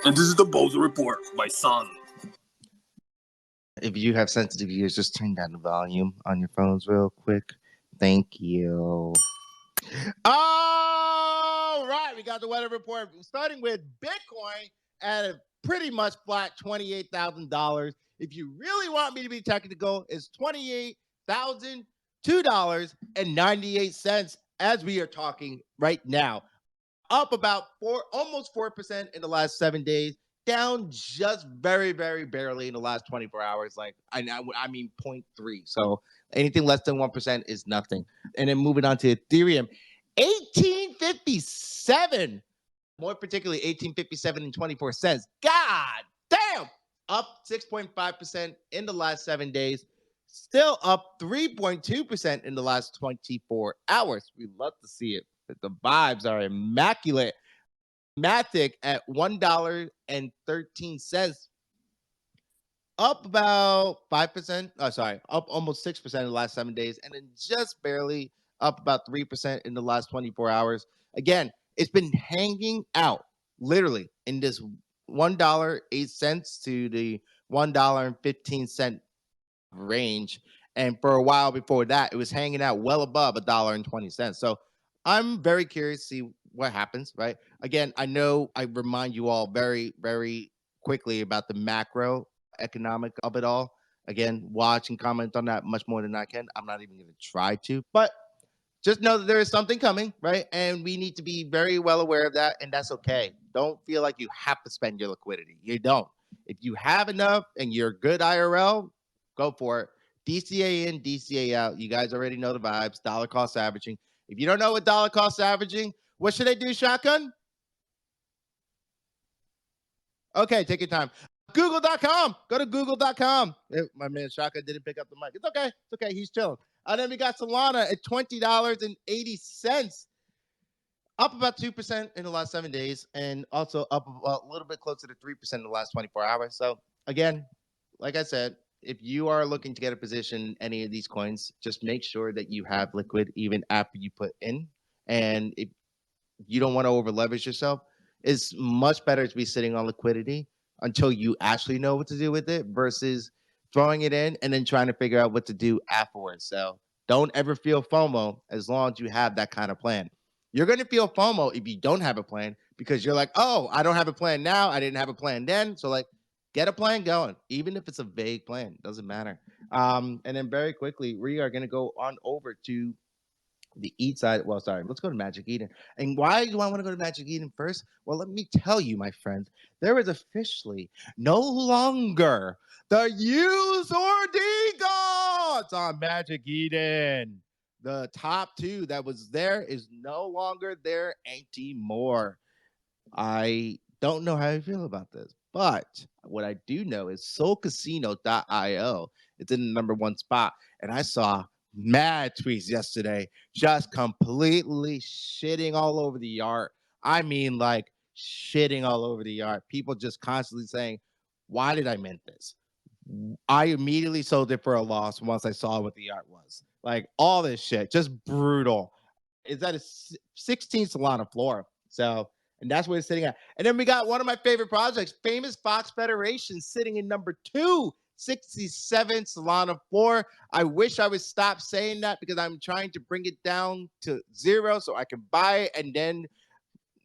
And this is the Bozo Report, my son. If you have sensitive ears, just turn down the volume on your phones real quick. Thank you. All right, we got the weather report. Starting with Bitcoin at a pretty much flat $28,000. If you really want me to be technical, it's $28,002.98 as we are talking right now. Up about almost 4% in the last 7 days. Down just very, very barely in the last 24 hours. Like I mean 0.3. So anything less than 1% is nothing. And then moving on to Ethereum, 1857. More particularly 1857 and 24 cents. God damn! Up 6.5% in the last 7 days. Still up 3.2% in the last 24 hours. We love to see it. The vibes are immaculate. Matic at $1.13, up about 5%. Oh, sorry, up almost 6% in the last 7 days, and then just barely up about 3% in the last 24 hours. Again, it's been hanging out literally in this $1.08 to the $1.15 range. And for a while before that, it was hanging out well above $1.20. So I'm very curious to see what happens, right? Again, I know I remind you all very, very quickly about the macro economic of it all. Again, watch and comment on that much more than I can. I'm not even going to try to, but just know that there is something coming, right? And we need to be very well aware of that, and that's okay. Don't feel like you have to spend your liquidity. You don't. If you have enough and you're good IRL, go for it. DCA in, DCA out. You guys already know the vibes. Dollar cost averaging. If you don't know what dollar cost averaging, what should I do, Shotgun? Okay, take your time. Google.com. Go to Google.com. My man Shotgun didn't pick up the mic. It's okay. It's okay. He's chilling. And then we got Solana at $20.80. Up about 2% in the last 7 days, and also up a little bit closer to 3% in the last 24 hours. So again, like I said, if you are looking to get a position in any of these coins, just make sure that you have liquid even after you put in. And if you don't want to over leverage yourself, it's much better to be sitting on liquidity until you actually know what to do with it versus throwing it in and then trying to figure out what to do afterwards. So don't ever feel FOMO as long as you have that kind of plan. You're going to feel FOMO if you don't have a plan because you're like, oh, I don't have a plan now. I didn't have a plan then. So like, get a plan going, even if it's a vague plan. Doesn't matter. And then very quickly, we are going to go on over to the eat side. Well, sorry, let's go to Magic Eden. And why do I want to go to Magic Eden first? Well, let me tell you, my friends, there is officially no longer the use or D gods on Magic Eden. The top two that was there is no longer there anymore. I don't know how I feel about this, but what I do know is soulcasino.io. It's in the number one spot. And I saw mad tweets yesterday just completely shitting all over the art. I mean, like shitting all over the art. People just constantly saying, why did I mint this? I immediately sold it for a loss once I saw what the art was. Like all this shit, just brutal. Is that a 16 Solana floor? So, and that's where it's sitting at. And then we got one of my favorite projects, Famous Fox Federation, sitting in number 267 Solana floor. I wish I would stop saying that because I'm trying to bring it down to 0 so I can buy it and then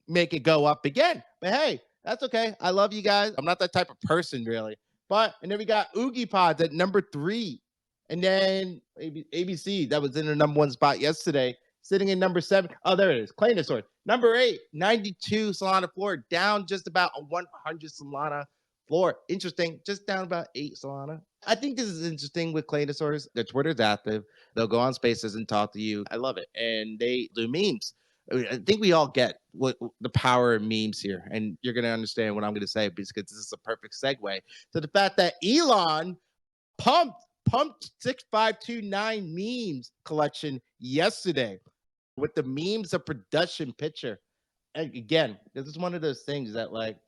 make it go up again. But hey, that's okay. I love you guys. I'm not that type of person really. But and then we got Oogie Pods at number 3. And then ABC, that was in the number 1 spot yesterday, sitting in number 7. Oh, there it is. Claynosaurus. Number 8, 92 Solana floor, down just about a 100 Solana floor. Interesting. Just down about 8 Solana. I think this is interesting with Claynosaurus. Their Twitter's active. They'll go on spaces and talk to you. I love it. And they do memes. I think we all get what the power of memes here, and you're going to understand what I'm going to say because this is a perfect segue to the fact that Elon pumped 6529 memes collection yesterday with the memes of production picture. And again, this is one of those things that like,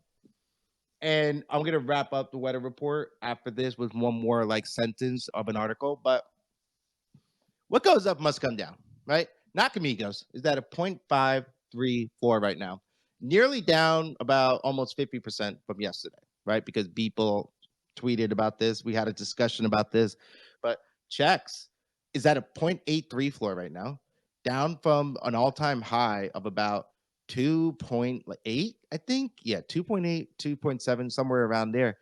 and I'm going to wrap up the weather report after this with one more like sentence of an article, but what goes up must come down, right? Nakamigos is at a 0.534 right now. nearly down about almost 50% from yesterday, right? Because people tweeted about this. We had a discussion about this, but checks is at a 0.83 floor right now, down from an all-time high of about 2.8, I think. Yeah, 2.8, 2.7, somewhere around there.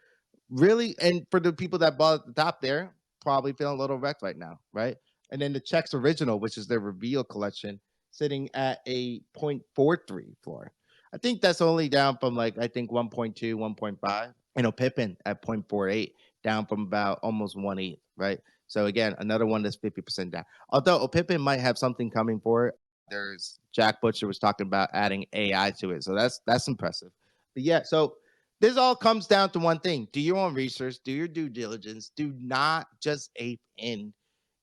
Really, and for the people that bought at the top there, probably feeling a little wrecked right now, right? And then the checks original, which is their reveal collection, sitting at a 0.43 floor. I think that's only down from like I think 1.2, 1.5. You know, Pippin at 0.48, down from about almost 1/8, right? So again, another one that's 50% down. Although Pippin might have something coming for it. There's Jack Butcher was talking about adding AI to it. So that's impressive. But yeah, so this all comes down to one thing. Do your own research, do your due diligence, do not just ape in,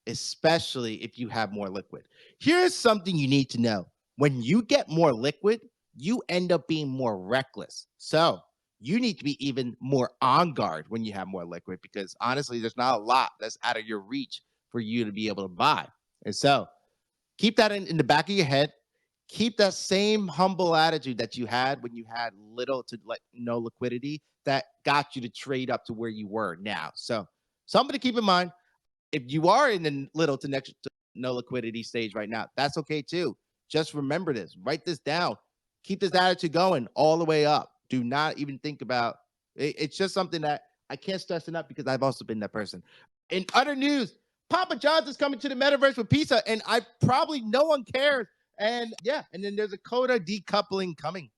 especially if you have more liquid. Here's something you need to know. When you get more liquid, you end up being more reckless. So you need to be even more on guard when you have more liquid because honestly, there's not a lot that's out of your reach for you to be able to buy. And so keep that in the back of your head. Keep that same humble attitude that you had when you had little to like no liquidity that got you to trade up to where you were now. So something to keep in mind. If you are in the little to next to no liquidity stage right now, that's okay too. Just remember this, write this down, keep this attitude going all the way up. Do not even think about it. It's just something that I can't stress enough because I've also been that person. In other news, Papa John's is coming to the metaverse with pizza, and I probably no one cares. And yeah, and then there's a coda decoupling coming.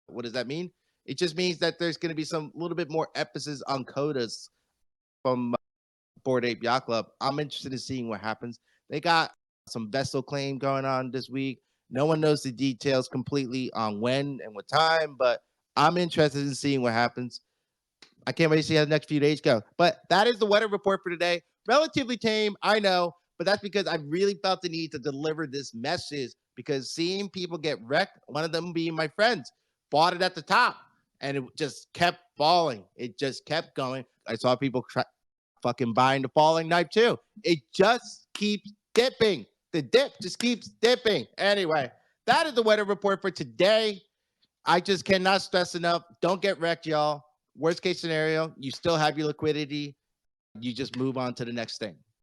What does that mean? It just means that there's going to be some little bit more emphasis on codas from Board Ape Yacht Club. I'm interested in seeing what happens. They got some vessel claim going on this week. No one knows the details completely on when and what time, but I'm interested in seeing what happens. I can't wait to see how the next few days go. But that is the weather report for today. Relatively tame, I know, but that's because I really felt the need to deliver this message because seeing people get wrecked, one of them being my friends, bought it at the top and it just kept falling. It just kept going. I saw people fucking buying the falling knife too. It just keeps dipping. The dip just keeps dipping. Anyway, that is the weather report for today. I just cannot stress enough. Don't get wrecked, y'all. Worst case scenario, you still have your liquidity. You just move on to the next thing.